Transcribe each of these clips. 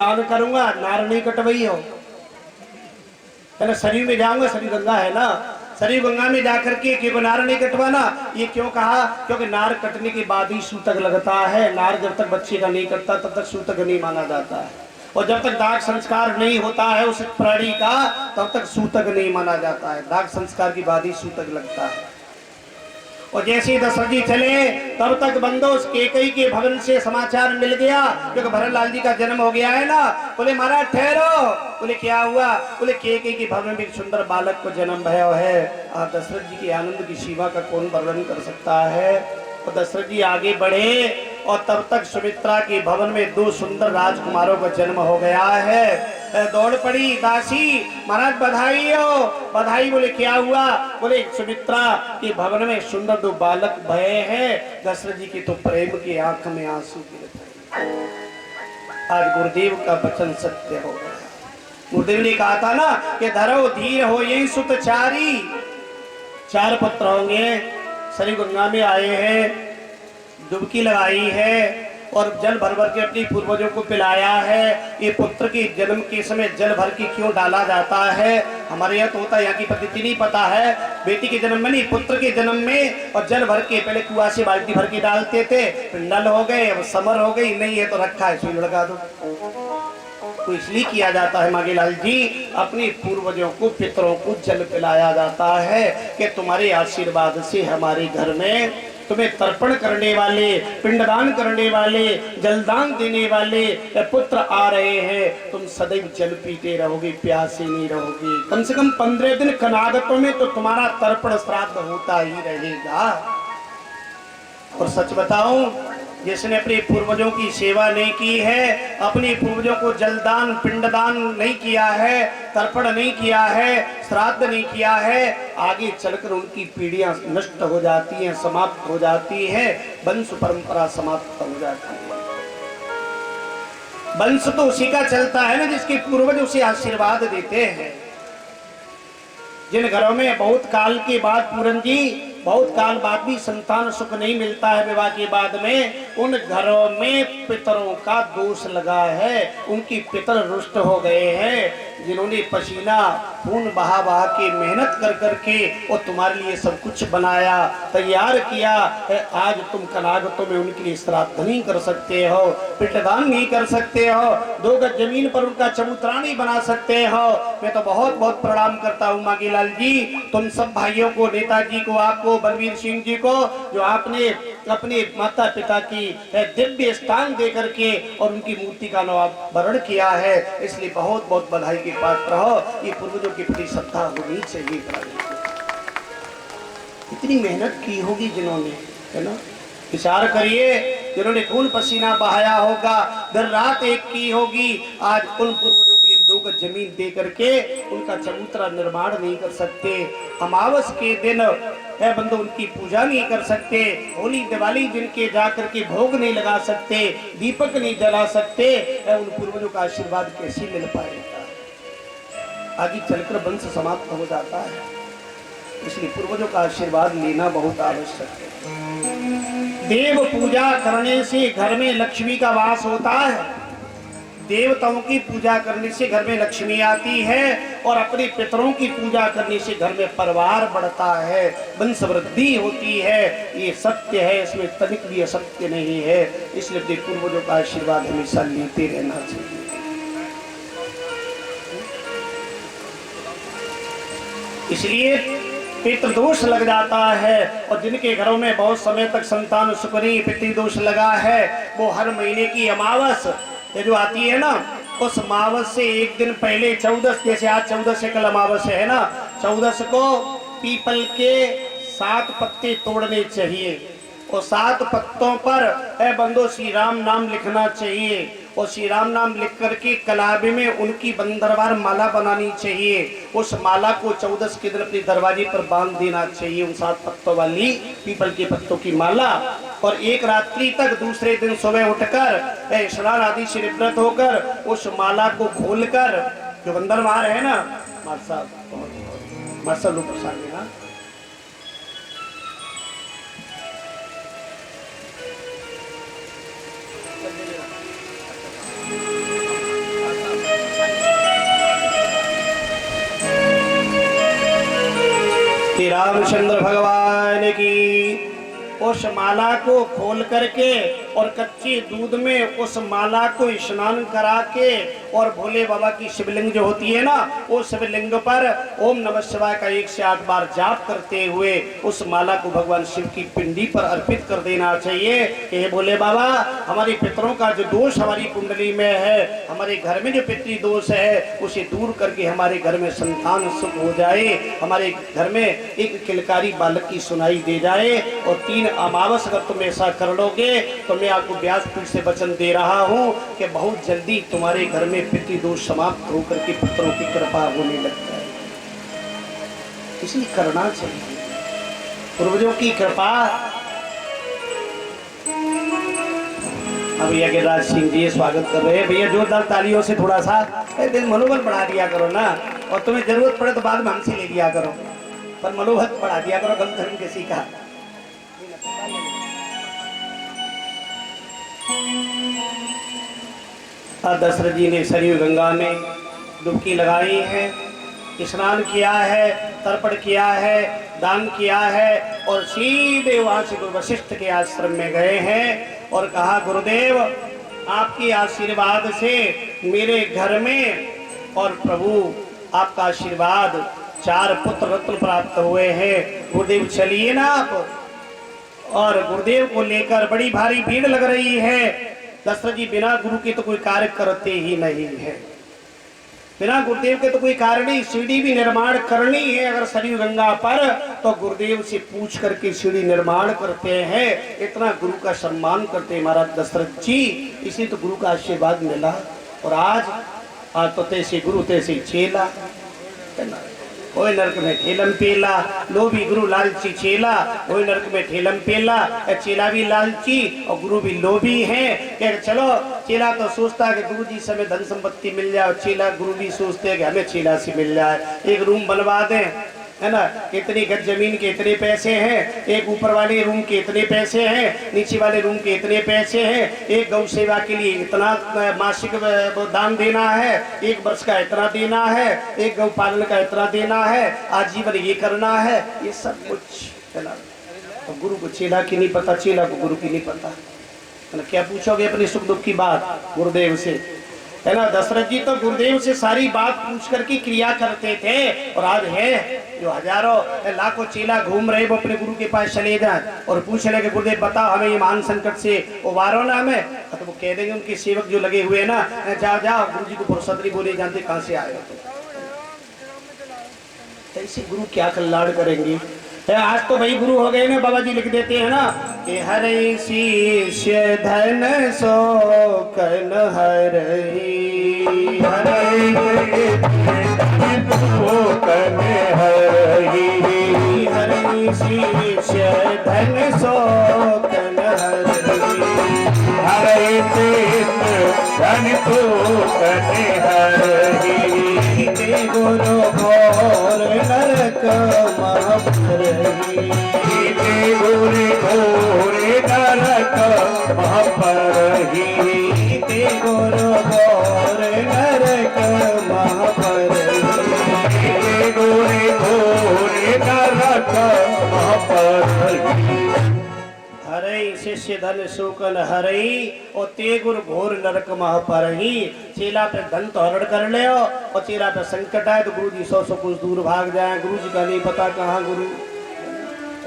स्नान करूंगा, नार नहीं कटवाई हो, है ना। सरयू में जाऊंगा, सरयू गंगा है ना, सरयू गंगा में जाकर के क्यों नार नहीं कटवाना, ये क्यों कहा? क्योंकि नार कटने के बाद ही सूतक लगता है। नार जब तक बच्चे का नहीं कटता तब तक सूतक नहीं माना जाता है, और जब तक दाग संस्कार नहीं होता है उस प्राणी का तब तक सूतक नहीं माना जाता है। दाग संस्कार के बाद ही सूतक लगता है। और जैसे ही दशरथ जी चले तब तक बंदो केकई के भवन से समाचार मिल गया, क्योंकि भरतलाल जी का जन्म हो गया है ना। बोले महाराज ठहरो। बोले क्या हुआ? बोले केकई के भवन में एक सुंदर बालक को जन्म भयो है। आप दशरथ जी के आनंद की सीमा का कौन वर्णन कर सकता है। और दशरथ जी आगे बढ़े और तब तक सुमित्रा के भवन में दो सुंदर राजकुमारों का जन्म हो गया है। दौड़ पड़ी दासी, महाराज बधाई हो, बधाई। बोले क्या हुआ? बोले सुमित्रा के भवन में सुंदर दो बालक भये हैं। दशरथ जी की तो प्रेम की आंख में आंसू गिरते। आज गुरुदेव का वचन सत्य हो गया। गुरुदेव ने कहा था ना कि धरो धीर हो यही सुत चारी। चार पुत्र होंगे, सरयू गंगा में आए हैं, डुबकी लगाई है और जल भर भर के अपनी पूर्वजों को पिलाया है। ये पुत्र के जन्म के समय जल भर के क्यों डाला जाता है? हमारे यहाँ तो होता है, यहाँ की पद्धति नहीं पता है। बेटी के जन्म में नहीं, पुत्र के जन्म में और जल भर के पहले कुआं से बाल्टी भर के डालते थे, फिर नल हो गए, अब समर हो गई, नहीं है तो रखा है सुई लगा दो। तो इसलिए किया जाता है मांगेलाल जी, अपने पूर्वजों को पितरों को जल पिलाया जाता है कि तुम्हारे आशीर्वाद से हमारे घर में तुम्हें तर्पण करने वाले, पिंडदान करने वाले, जलदान देने वाले पुत्र आ रहे हैं। तुम सदैव जल पीते रहोगे, प्यासे नहीं रहोगे। कम से कम 15 दिन कनागतों में तो तुम्हारा तर्पण श्राद्ध होता ही रहेगा। और सच बताऊं, जिसने अपने पूर्वजों की सेवा नहीं की है, अपने पूर्वजों को जलदान पिंडदान नहीं किया है, तर्पण नहीं किया है, श्राद्ध नहीं किया है, आगे चलकर उनकी पीढ़ियां नष्ट हो जाती हैं, समाप्त हो जाती है, वंश परंपरा समाप्त हो जाती है। वंश तो उसी का चलता है ना जिसके पूर्वज उसे आशीर्वाद देते हैं। जिन घरों में बहुत काल के बाद, पूरन जी, बहुत काल बाद भी संतान सुख नहीं मिलता है विवाह के बाद में, उन घरों में पितरों का दोष लगा है। उनकी पितर रुष्ट हो गए हैं, जिन्होंने पसीना खून बहा बहा के मेहनत कर करके और तुम्हारे लिए सब कुछ बनाया, तैयार किया है। आज तुम कनागतों में उनके लिए श्राद्ध नहीं कर सकते हो, पिंडदान नहीं कर सकते हो, 2 गज जमीन पर उनका चबूतरा नहीं बना सकते हो। मैं तो बहुत बहुत प्रणाम करता हूँ मांगेलाल जी, तुम सब भाइयों को, नेताजी को, आपको, बलवीर सिंह जी को, जो आपने अपने माता पिता की दिव्य स्थान दे करके और उनकी मूर्ति का अनावरण किया है। इसलिए बहुत बहुत बधाई के पात्र हो। ये पूर्वजों के प्रति श्रद्धा होनी चाहिए। इतनी मेहनत की होगी जिन्होंने, है ना, विचार करिए, जिन्होंने खून पसीना बहाया होगा, दिन रात एक की होगी। आज उन पूर्वजों के लिए 2 गज जमीन दे करके उनका चबूतरा निर्माण नहीं कर सकते, अमावस के दिन है बंदो उनकी पूजा नहीं कर सकते, होली दिवाली जिनके जा करके भोग नहीं लगा सकते, दीपक नहीं जला सकते, उन पूर्वजों का आशीर्वाद कैसे मिल पाएगा? आगे चलकर वंश समाप्त हो जाता है। इसलिए पूर्वजों का आशीर्वाद लेना बहुत आवश्यक है। देव पूजा करने से घर में लक्ष्मी का वास होता है। देवताओं की पूजा करने से घर में लक्ष्मी आती है, और अपने पितरों की पूजा करने से घर में परिवार बढ़ता है, वंश वृद्धि होती है। ये सत्य है, इसमें तनिक भी असत्य नहीं है। इसलिए अपने पूर्वजों का आशीर्वाद हमेशा लेते रहना चाहिए। इसलिए पितृदोष लग जाता है, और जिनके घरों में बहुत समय तक संतान सुख नहीं, पितृदोष लगा है, वो हर महीने की अमावस ये जो आती है ना, उस अमावस से एक दिन पहले 14, जैसे आज 14 से कल अमावस है ना, 14 को पीपल के 7 पत्ते तोड़ने चाहिए, और 7 पत्तों पर बंदो श्री राम नाम लिखना चाहिए, और श्री राम नाम लिख करके कलाबे में उनकी बंदरवार माला बनानी चाहिए। उस माला को 14 के दिन अपने दरवाजे पर बांध देना चाहिए, उन 7 पत्तों वाली पीपल के पत्तों की माला। और एक रात्रि तक दूसरे दिन सुबह उठकर स्नान आदि से निवृत्त होकर उस माला को खोलकर, जो बंदरवार है ना, मासा लोग प्रसाद देना, रामचंद्र भगवान की। उस माला को खोल करके और कच्चे दूध में उस माला को स्नान करा के और भोले बाबा की शिवलिंग जो होती है ना, वो शिवलिंग पर ओम नमः शिवाय का 1 से 8 बार जाप करते हुए उस माला को भगवान शिव की पिंडी पर अर्पित कर देना चाहिए कि हे भोले बाबा, हमारे पितरों का जो दोष हमारी कुंडली में है, हमारे घर में जो पितृ दोष है, उसे दूर करके हमारे घर में संतान सुख हो जाए, हमारे घर में एक किलकारी बालक की सुनाई दे जाए। और 3 अमावस अगर तुम ऐसा कर लोगे तो मैं आपको व्यासपीठ से वचन दे रहा हूँ कि बहुत जल्दी तुम्हारे घर में पितृदोष समाप्त होकर के पुत्रों की कृपा होने लग जाए। इसलिए करना चाहिए पूर्वजों की कृपा। अब भैया गिरिराज सिंह जी स्वागत कर रहे हैं। भैया जोरदार तालियों से थोड़ा सा मनोबल बढ़ा दिया करो ना, और तुम्हें जरूरत पड़े तो बाद में हमसे ले लिया करो, पर मनोबल बढ़ा दिया करो गम धर्म किसी का। दशरथ जी ने सरयू गंगा में डुबकी लगाई है, स्नान किया है, तर्पण किया है, दान किया है और सीधे वहां से वशिष्ठ के आश्रम में गए हैं और कहा गुरुदेव आपके आशीर्वाद से मेरे घर में और प्रभु आपका आशीर्वाद 4 पुत्र रत्न प्राप्त हुए हैं, गुरुदेव चलिए ना आप। और गुरुदेव को लेकर बड़ी भारी भीड़ लग रही है। दशरथ जी बिना गुरु के तो कोई कार्य करते ही नहीं है, बिना गुरुदेव के तो कोई कार्य नहीं। सीढ़ी भी निर्माण करनी है अगर सरयू गंगा पर तो गुरुदेव से पूछ करके सीढ़ी निर्माण करते हैं। इतना गुरु का सम्मान करते हैं महाराज दशरथ जी, इसी तो गुरु का आशीर्वाद मिला। और आज तो तैसे गुरु तैसे चेला, ओए नरक में ठेलम पेला, लोभी गुरु लालची चेला, ओए नरक में ठेलम पेला। चेला भी लालची और गुरु भी लोभी है। क्या चलो चेला तो सोचता है कि गुरु जी से हमें धन संपत्ति मिल जाए, चेला गुरु भी सोचते हैं कि हमें चेला से मिल जाए, एक रूम बनवा दें, है ना, इतनी गज जमीन के इतने पैसे हैं, एक ऊपर वाले रूम के इतने पैसे हैं, नीचे वाले रूम के इतने पैसे हैं, एक गौ सेवा के लिए इतना मासिक दान देना है, 1 वर्ष का इतना देना है, एक गौ पालन का इतना देना है, आजीवन ये करना है, ये सब कुछ है ना। तो गुरु को चेला की नहीं पता, चेला को गुरु की नहीं पता, है ना। क्या पूछोगे अपने सुख दुख की बात गुरुदेव से, है ना। दशरथ जी तो गुरुदेव से सारी बात पूछ करके क्रिया करते थे। और आज है जो हजारों लाखों चेला घूम रहे वो अपने गुरु के पास चले जाएं और पूछ रहे कि गुरुदेव बताओ हमें ये महान संकट से उबारो ना हमें, तो वो कह देंगे उनके सेवक जो लगे हुए ना, जाओ जाओ गुरु जी को फुर्सत नहीं, बोले जानते कहाँ से आए हो। ऐसे गुरु क्या कल्याण करेंगे। आज तो भाई गुरु हो गए ना, बाबा जी लिख देते हैं ना कि हरे शिष्य धन सो कन हरई, हरे कन हरई, हरे शिष्य धन सो कन हरई, हरे धन तो कन हरई, गुरु घोर नरक महापरही, गुरु घोर नरक महापरही, गुरु घोर नरक महापरही, गुरु घोर नरक महापरही। हरई शिष्य धन शोकन हरई और ते गुरु घोर नरक महापरही। चेला पे धन तो हरण कर ले और चेला पे संकट आए तो गुरु जी 100 कुछ दूर भाग जाए, गुरु जी का नहीं पता कहाँ गुरु,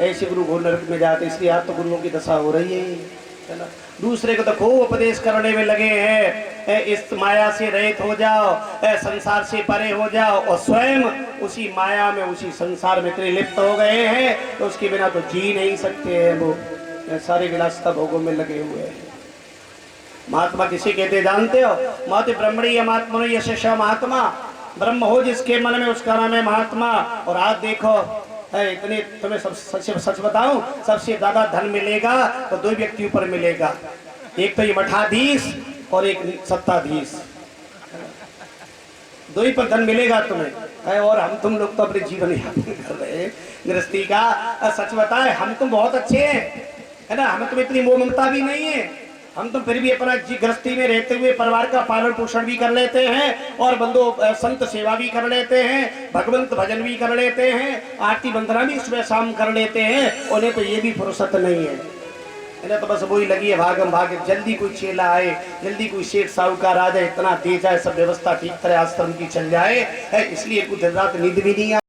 ऐसे गुरु घोर नरक में जाते। इसलिए आज तो गुरुओं की दशा हो रही है ना। दूसरे को तो खूब उपदेश करने में लगे हैं, इस माया से रहित हो जाओ, संसार से परे हो जाओ, और स्वयं उसी माया में उसी संसार में इतने लिप्त हो गए हैं तो उसके बिना तो जी नहीं सकते हैं। वो सारे विलासिता भोगों में लगे हुए हैं। महात्मा किसे कहते जानते हो? महति ब्रह्मणी महात्मा यश महात्मा, ब्रह्म हो जिसके मन में उसका नाम है महात्मा। और आज देखो इतने तुम्हें सच बताऊं, सबसे ज्यादा धन मिलेगा तो 2 व्यक्तियों पर मिलेगा, एक तो ये मठाधीश और एक सत्ताधीश, 2 ही पर धन मिलेगा तुम्हें। और हम तुम लोग तो अपने जीवन यापन कर रहे हैं गृहस्थी का। सच बताए हम तुम बहुत अच्छे हैं, है ना, हमें तुम्हें इतनी मोह ममता भी नहीं है, हम तो फिर भी अपना गृहस्थी में रहते हुए परिवार का पालन पोषण भी कर लेते हैं और बंदो संत सेवा भी कर लेते हैं, भगवंत भजन भी कर लेते हैं, आरती वंदना भी सुबह शाम कर लेते हैं। उन्हें तो ये भी फुर्सत नहीं है, इन्हें तो बस वही लगी है भागम भाग, जल्दी कोई चेला आए, जल्दी कोई सेठ साहूकार आ जाए, इतना दे जाए, सब व्यवस्था ठीक तरह आश्रम की चल जाए है। इसलिए कुछ रात नींद भी नहीं